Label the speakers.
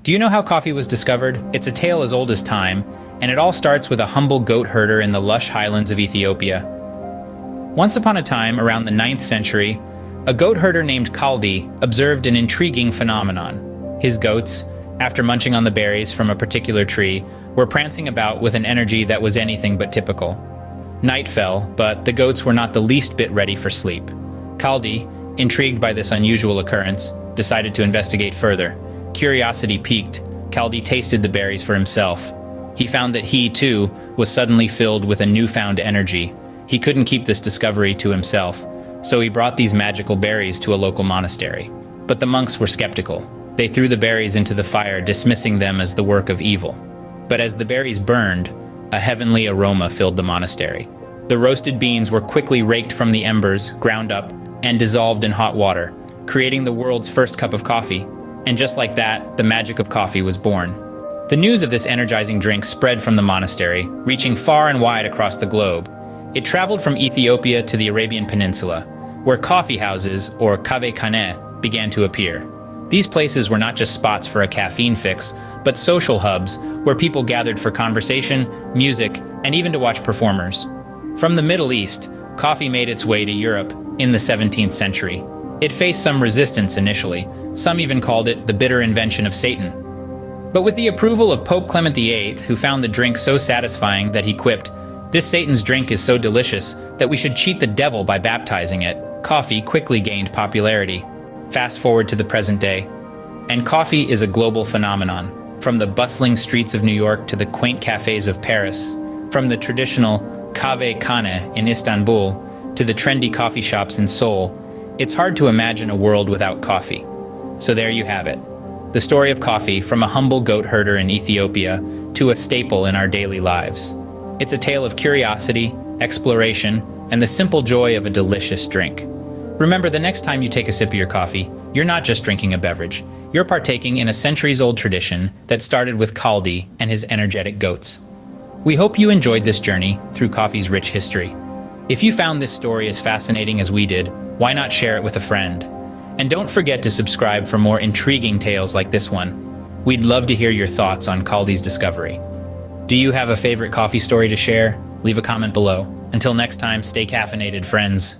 Speaker 1: Do you know how coffee was discovered? It's a tale as old as time, and it all starts with a humble goat herder in the lush highlands of Ethiopia. Once upon a time, around the 9th century, a goat herder named Kaldi observed an intriguing phenomenon. His goats, after munching on the berries from a particular tree, were prancing about with an energy that was anything but typical. Night fell, but the goats were not the least bit ready for sleep. Kaldi, intrigued by this unusual occurrence, decided to investigate further. Curiosity piqued, Kaldi tasted the berries for himself. He found that he, too, was suddenly filled with a newfound energy. He couldn't keep this discovery to himself, so he brought these magical berries to a local monastery. But the monks were skeptical. They threw the berries into the fire, dismissing them as the work of evil. But as the berries burned, a heavenly aroma filled the monastery. The roasted beans were quickly raked from the embers, ground up, and dissolved in hot water, creating the world's first cup of coffee. And just like that, the magic of coffee was born. The news of this energizing drink spread from the monastery, reaching far and wide across the globe. It traveled from Ethiopia to the Arabian Peninsula, where coffee houses, or kave khaneh, began to appear. These places were not just spots for a caffeine fix, but social hubs where people gathered for conversation, music, and even to watch performers. From the Middle East, coffee made its way to Europe in the 17th century. It faced some resistance initially. Some even called it the bitter invention of Satan. But with the approval of Pope Clement VIII, who found the drink so satisfying that he quipped, "This Satan's drink is so delicious that we should cheat the devil by baptizing it," coffee quickly gained popularity. Fast forward to the present day, and coffee is a global phenomenon. From the bustling streets of New York to the quaint cafes of Paris, from the traditional kave khaneh in Istanbul to the trendy coffee shops in Seoul, it's hard to imagine a world without coffee. So there you have it. The story of coffee, from a humble goat herder in Ethiopia to a staple in our daily lives. It's a tale of curiosity, exploration, and the simple joy of a delicious drink. Remember, the next time you take a sip of your coffee, you're not just drinking a beverage. You're partaking in a centuries-old tradition that started with Kaldi and his energetic goats. We hope you enjoyed this journey through coffee's rich history. If you found this story as fascinating as we did, why not share it with a friend? And don't forget to subscribe for more intriguing tales like this one. We'd love to hear your thoughts on Kaldi's discovery. Do you have a favorite coffee story to share? Leave a comment below. Until next time, stay caffeinated, friends.